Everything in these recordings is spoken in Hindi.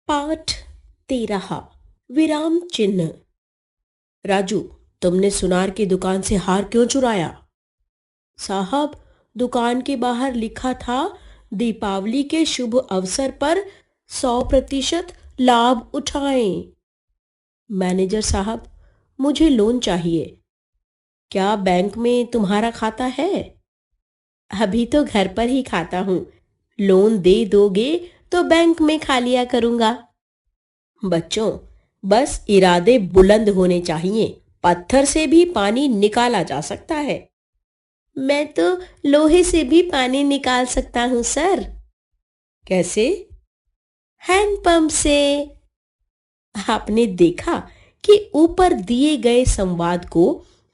पाठ 13 विराम चिन्ह। राजू, तुमने सुनार की दुकान से हार क्यों चुराया? साहब, दुकान के बाहर लिखा था दीपावली के शुभ अवसर पर 100% लाभ उठाएं। मैनेजर साहब, मुझे लोन चाहिए। क्या बैंक में तुम्हारा खाता है? अभी तो घर पर ही खाता हूँ। लोन दे दोगे तो बैंक में खा लिया करूंगा। बच्चों, बस इरादे बुलंद होने चाहिए। पत्थर से भी पानी निकाला जा सकता है। मैं तो लोहे से भी पानी निकाल सकता हूँ सर। कैसे? हैंडपंप से। आपने देखा कि ऊपर दिए गए संवाद को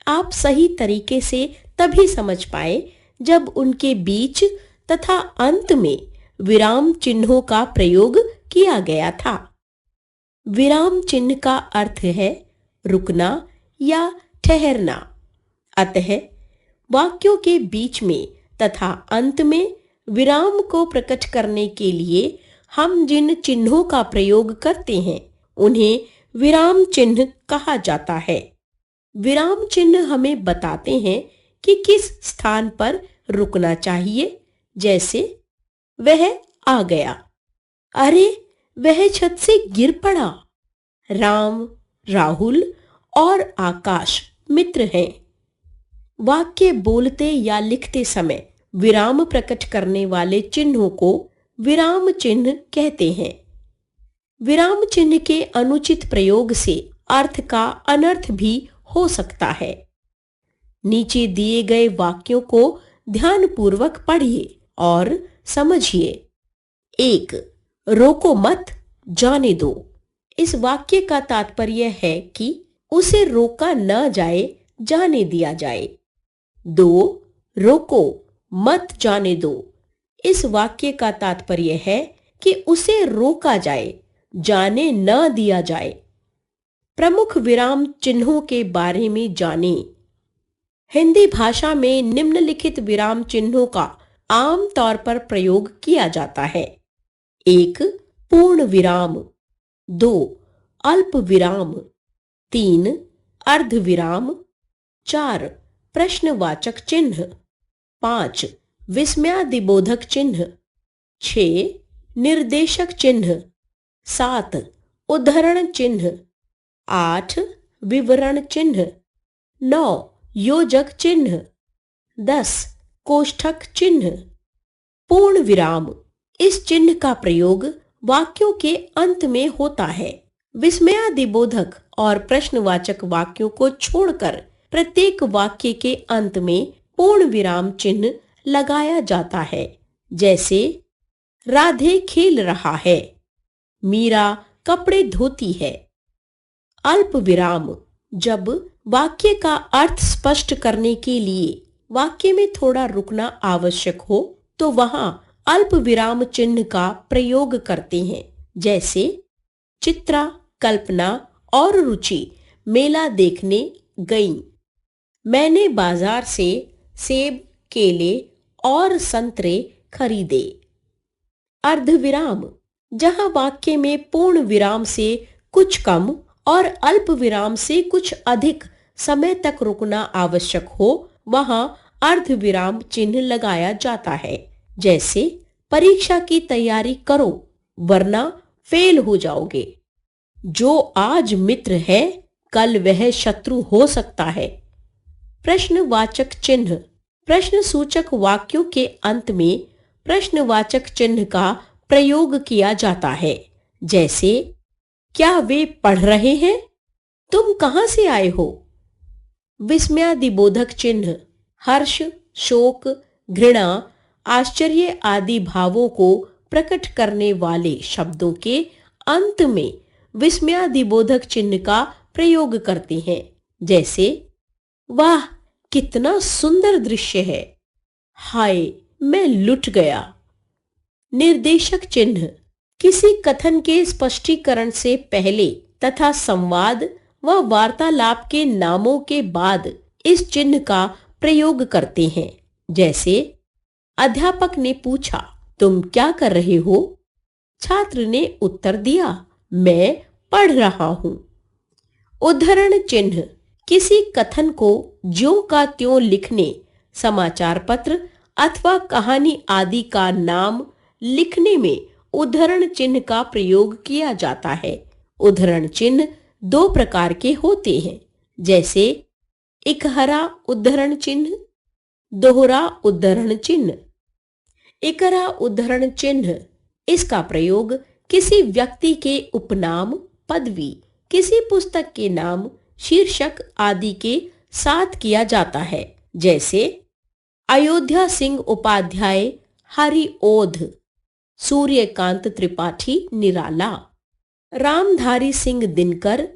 आप सही तरीके से तभी समझ पाए जब उनके बीच तथा अंत में विराम चिन्हों का प्रयोग किया गया था। विराम चिन्ह का अर्थ है रुकना या ठहरना। अतः वाक्यों के बीच में तथा अंत में विराम को प्रकट करने के लिए हम जिन चिन्हों का प्रयोग करते हैं उन्हें विराम चिन्ह कहा जाता है। विराम चिन्ह हमें बताते हैं कि किस स्थान पर रुकना चाहिए। जैसे वह आ गया, अरे वह छत से गिर पड़ा। राम, राहुल और आकाश मित्र हैं। वाक्य बोलते या लिखते समय विराम प्रकट करने वाले चिन्हों को विराम चिन्ह कहते हैं। विराम चिन्ह के अनुचित प्रयोग से अर्थ का अनर्थ भी हो सकता है। नीचे दिए गए वाक्यों को ध्यानपूर्वक पढ़िए और समझिए। 1. रोको मत, जाने दो। इस वाक्य का तात्पर्य है कि उसे रोका न जाए, जाने दिया जाए। 2. रोको मत जाने दो। इस वाक्य का तात्पर्य है कि उसे रोका जाए, जाने न दिया जाए। प्रमुख विराम चिन्हों के बारे में जानें। हिंदी भाषा में निम्नलिखित विराम चिन्हों का आम तौर पर प्रयोग किया जाता है। 1. पूर्ण विराम। 2. अल्प विराम। 3. अर्ध विराम। 4. प्रश्नवाचक चिन्ह। 5. विस्मयादिबोधक चिन्ह। 6. निर्देशक चिन्ह। 7. उद्धरण चिन्ह। 8. विवरण चिन्ह। 9. योजक चिन्ह। 10. कोष्ठक चिन्ह। पूर्ण विराम। इस चिन्ह का प्रयोग वाक्यों के अंत में होता है। विस्मयादिबोधक और प्रश्नवाचक वाक्यों को छोड़कर प्रत्येक वाक्य के अंत में पूर्ण विराम चिन्ह लगाया जाता है। जैसे राधे खेल रहा है, मीरा कपड़े धोती है। अल्प विराम। जब वाक्य का अर्थ स्पष्ट करने के लिए वाक्य में थोड़ा रुकना आवश्यक हो तो वहां अल्प विराम चिन्ह का प्रयोग करते हैं। जैसे चित्रा, कल्पना और रुचि मेला देखने गईं। मैंने बाजार से सेब, केले और संतरे खरीदे। अर्धविराम। जहां वाक्य में पूर्ण विराम से कुछ कम और अल्प विराम से कुछ अधिक समय तक रुकना आवश्यक हो वहां अर्धविराम चिन्ह लगाया जाता है। जैसे परीक्षा की तैयारी करो वरना फेल हो जाओगे। जो आज मित्र है कल वह शत्रु हो सकता है। प्रश्नवाचक चिन्ह। प्रश्न सूचक वाक्यों के अंत में प्रश्नवाचक चिन्ह का प्रयोग किया जाता है। जैसे क्या वे पढ़ रहे हैं? तुम कहां से आए हो? विस्मयादिबोधक चिन्ह। हर्ष, शोक, घृणा, आश्चर्य आदि भावों को प्रकट करने वाले शब्दों के अंत में विस्मयादिबोधक चिन्ह का प्रयोग करते हैं। जैसे वाह कितना सुंदर दृश्य है, हाय मैं लुट गया। निर्देशक चिन्ह। किसी कथन के स्पष्टीकरण से पहले तथा संवाद व वार्तालाप के नामों के बाद इस चिन्ह का प्रयोग करते हैं। जैसे अध्यापक ने पूछा, तुम क्या कर रहे हो? छात्र ने उत्तर दिया, मैं पढ़ रहा हूं। उद्धरण चिन्ह किसी कथन को ज्यों का त्यों लिखने, समाचार पत्र अथवा कहानी आदि का नाम लिखने में उद्धरण चिन्ह का प्रयोग किया जाता है। उद्धरण चिन्ह दो प्रकार के होते हैं, जैसे इकहरा उद्धरण चिन्ह, दोहरा उद्धरण चिन्ह। इकहरा उद्धरण चिन्ह, इसका प्रयोग किसी व्यक्ति के उपनाम, पदवी, किसी पुस्तक के नाम, शीर्षक आदि के साथ किया जाता है, जैसे अयोध्या सिंह उपाध्याय हरिओध, सूर्यकांत त्रिपाठी निराला, रामधारी सिंह दिनकर,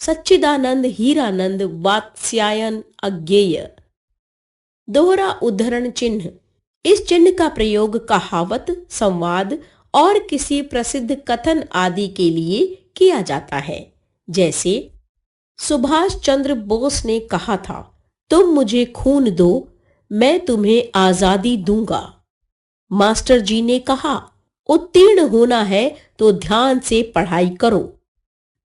सच्चिदानंद हीरानंद वात्स्यायन अज्ञेय। दोहरा उद्धरण चिन्ह, इस चिन्ह का प्रयोग कहावत, संवाद और किसी प्रसिद्ध कथन आदि के लिए किया जाता है, जैसे सुभाष चंद्र बोस ने कहा था, तुम मुझे खून दो, मैं तुम्हें आजादी दूंगा। मास्टर जी ने कहा, उत्तीर्ण होना है तो ध्यान से पढ़ाई करो।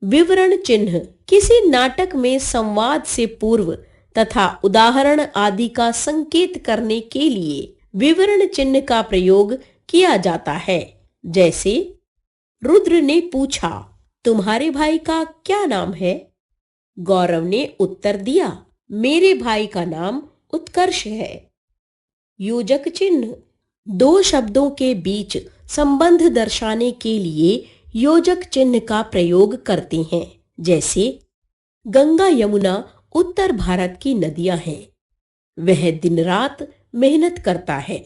विवरण चिन्ह किसी नाटक में संवाद से पूर्व तथा उदाहरण आदि का संकेत करने के लिए विवरण चिन्ह का प्रयोग किया जाता है, जैसे रुद्र ने पूछा, तुम्हारे भाई का क्या नाम है? गौरव ने उत्तर दिया, मेरे भाई का नाम उत्कर्ष है। योजक चिन्ह दो शब्दों के बीच संबंध दर्शाने के लिए योजक चिन्ह का प्रयोग करते हैं, जैसे गंगा यमुना उत्तर भारत की नदियां हैं, वह दिन रात मेहनत करता है।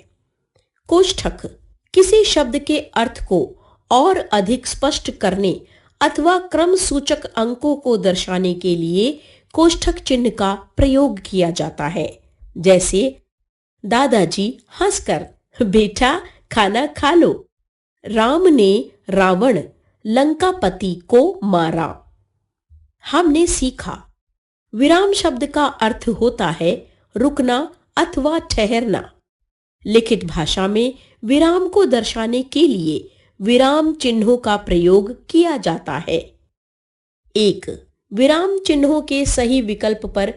कोष्ठक किसी शब्द के अर्थ को और अधिक स्पष्ट करने अथवा क्रम सूचक अंकों को दर्शाने के लिए कोष्ठक चिन्ह का प्रयोग किया जाता है, जैसे दादाजी हंसकर, बेटा खाना खा लो, राम ने रावण लंकापति को मारा। हमने सीखा, विराम शब्द का अर्थ होता है रुकना अथवा ठहरना। लिखित भाषा में विराम को दर्शाने के लिए विराम चिन्हों का प्रयोग किया जाता है। 1. विराम चिन्हों के सही विकल्प पर